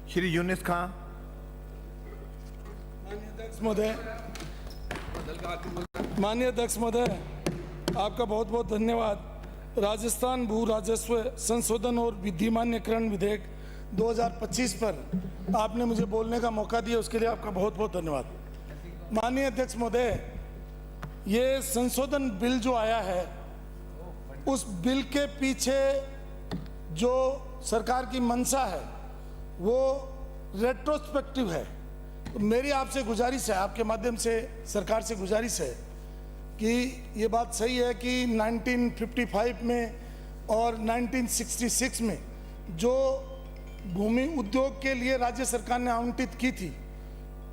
श्री यूनिस खां। माननीय अध्यक्ष महोदय, आपका बहुत बहुत धन्यवाद। राजस्थान भू राजस्व संशोधन और विधिमान्यकरण विधेयक 2025 पर आपने मुझे बोलने का मौका दिया, उसके लिए आपका बहुत बहुत धन्यवाद। माननीय अध्यक्ष महोदय, ये संशोधन बिल जो आया है, उस बिल के पीछे जो सरकार की मंशा है वो रेट्रोस्पेक्टिव है। तो मेरी आपसे गुजारिश है, आपके माध्यम से सरकार से गुजारिश है कि ये बात सही है कि 1955 में और 1966 में जो भूमि उद्योग के लिए राज्य सरकार ने आवंटित की थी,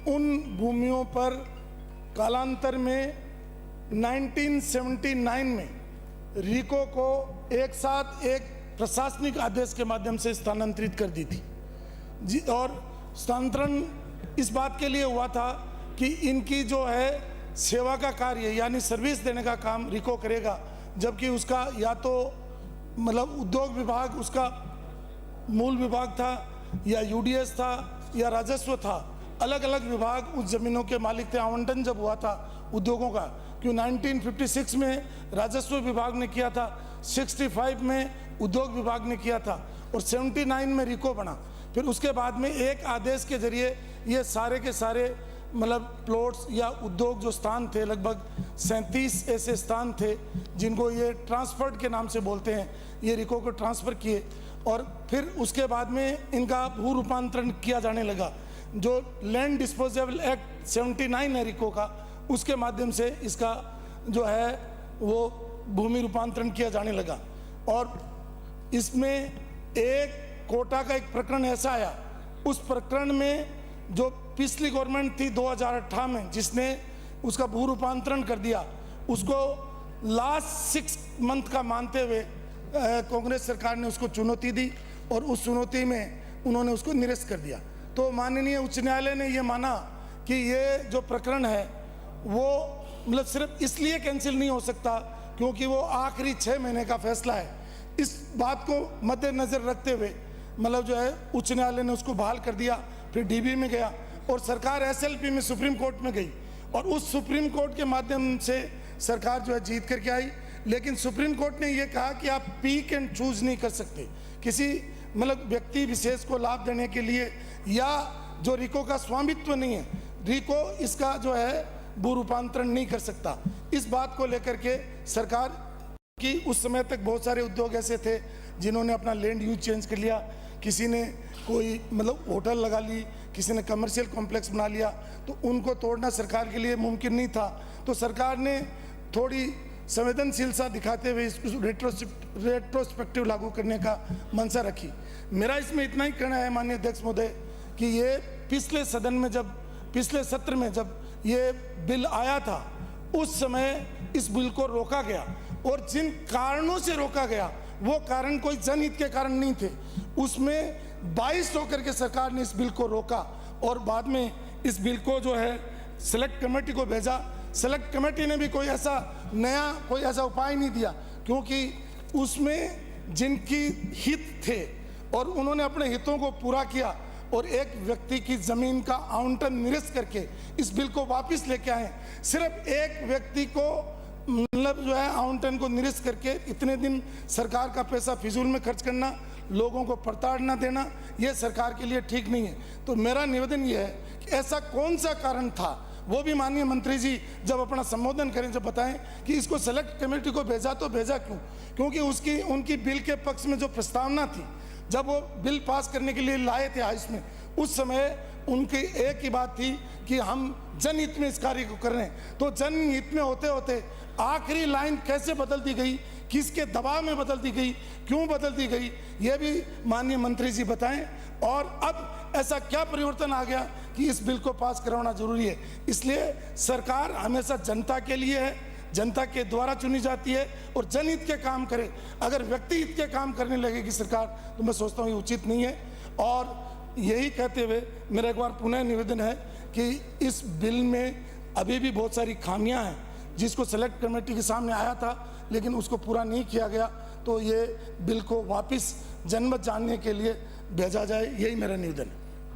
उन भूमियों पर कालांतर में 1979 में रीको को एक साथ एक प्रशासनिक आदेश के माध्यम से स्थानांतरित कर दी थी जी। और स्थानांतरण इस बात के लिए हुआ था कि इनकी जो है सेवा का कार्य यानी सर्विस देने का काम रीको करेगा, जबकि उसका या तो मतलब उद्योग विभाग उसका मूल विभाग था या यूडीएस था या राजस्व था, अलग अलग विभाग उस जमीनों के मालिक थे। आवंटन जब हुआ था उद्योगों का, क्यों 1956 में राजस्व विभाग ने किया था, 65 में उद्योग विभाग ने किया था और 79 में रीको बना। फिर उसके बाद में एक आदेश के जरिए ये सारे के सारे मतलब प्लॉट्स या उद्योग जो स्थान थे, लगभग 37 ऐसे स्थान थे जिनको ये ट्रांसफर्ड के नाम से बोलते हैं, ये रीको को ट्रांसफ़र किए और फिर उसके बाद में इनका भू रूपांतरण किया जाने लगा। जो लैंड डिस्पोजेबल एक्ट 79 है रीको का, उसके माध्यम से इसका जो है वो भूमि रूपांतरण किया जाने लगा। और इसमें एक कोटा का एक प्रकरण ऐसा आया, उस प्रकरण में जो पिछली गवर्नमेंट थी 2018 में जिसने उसका भू रूपांतरण कर दिया, उसको लास्ट 6 मंथ का मानते हुए कांग्रेस सरकार ने उसको चुनौती दी और उस चुनौती में उन्होंने उसको निरस्त कर दिया। तो माननीय उच्च न्यायालय ने ये माना कि ये जो प्रकरण है वो मतलब सिर्फ इसलिए कैंसिल नहीं हो सकता क्योंकि वो आखिरी 6 महीने का फैसला है। इस बात को मद्देनजर रखते हुए मतलब जो है उच्च न्यायालय ने उसको बहाल कर दिया। फिर डीबी में गया और सरकार एसएलपी में सुप्रीम कोर्ट में गई और उस सुप्रीम कोर्ट के माध्यम से सरकार जो है जीत करके आई। लेकिन सुप्रीम कोर्ट ने ये कहा कि आप पिक एंड चूज नहीं कर सकते, किसी मतलब व्यक्ति विशेष को लाभ देने के लिए, या जो रीको का स्वामित्व नहीं है, रीको इसका जो है भू रूपांतरण नहीं कर सकता। इस बात को लेकर के सरकार की उस समय तक बहुत सारे उद्योग ऐसे थे जिन्होंने अपना लैंड यूज चेंज कर लिया, किसी ने कोई मतलब होटल लगा ली, किसी ने कमर्शियल कॉम्प्लेक्स बना लिया, तो उनको तोड़ना सरकार के लिए मुमकिन नहीं था। तो सरकार ने थोड़ी संवेदनशीलता दिखाते हुए इसको रेट्रोस्पेक्टिव लागू करने का मंशा रखी। मेरा इसमें इतना ही कहना है माननीय अध्यक्ष महोदय कि ये पिछले सदन में जब पिछले सत्र में जब ये बिल आया था, उस समय इस बिल को रोका गया और जिन कारणों से रोका गया वो कारण कोई जनहित के कारण नहीं थे। उसमें 22 होकर के सरकार ने इस बिल को रोका और बाद में इस बिल को जो है सेलेक्ट कमेटी को भेजा। सेलेक्ट कमेटी ने भी कोई ऐसा नया कोई ऐसा उपाय नहीं दिया क्योंकि उसमें जिनकी हित थे और उन्होंने अपने हितों को पूरा किया और एक व्यक्ति की जमीन का आवंटन निरस्त करके इस बिल को वापस लेके आए। सिर्फ एक व्यक्ति को मतलब जो है आवंटन को निरस्त करके इतने दिन सरकार का पैसा फिजूल में खर्च करना, लोगों को प्रताड़ना देना, ये सरकार के लिए ठीक नहीं है। तो मेरा निवेदन ये है कि ऐसा कौन सा कारण था, वो भी माननीय मंत्री जी जब अपना संबोधन करें जब बताएं कि इसको सेलेक्ट कमेटी को भेजा तो भेजा क्यों? क्योंकि उनकी बिल के पक्ष में जो प्रस्तावना थी, जब वो बिल पास करने के लिए लाए थे हाउस में, उस समय उनकी एक ही बात थी कि हम जनहित में इस कार्य को कर रहे हैं। तो जनहित में होते होते आखिरी लाइन कैसे बदल दी गई, किसके दबाव में बदल दी गई, क्यों बदल दी गई, ये भी माननीय मंत्री जी बताएं। और अब ऐसा क्या परिवर्तन आ गया कि इस बिल को पास करवाना जरूरी है? इसलिए सरकार हमेशा जनता के लिए है, जनता के द्वारा चुनी जाती है और जनहित के काम करे। अगर व्यक्ति हित के काम करने लगेगी सरकार तो मैं सोचता हूँ ये उचित नहीं है। और यही कहते हुए मेरा एक बार पुनः निवेदन है कि इस बिल में अभी भी बहुत सारी खामियां हैं जिसको सेलेक्ट कमेटी के सामने आया था लेकिन उसको पूरा नहीं किया गया। तो ये बिल को वापस जनमत जानने के लिए भेजा जाए, यही मेरा निवेदन है।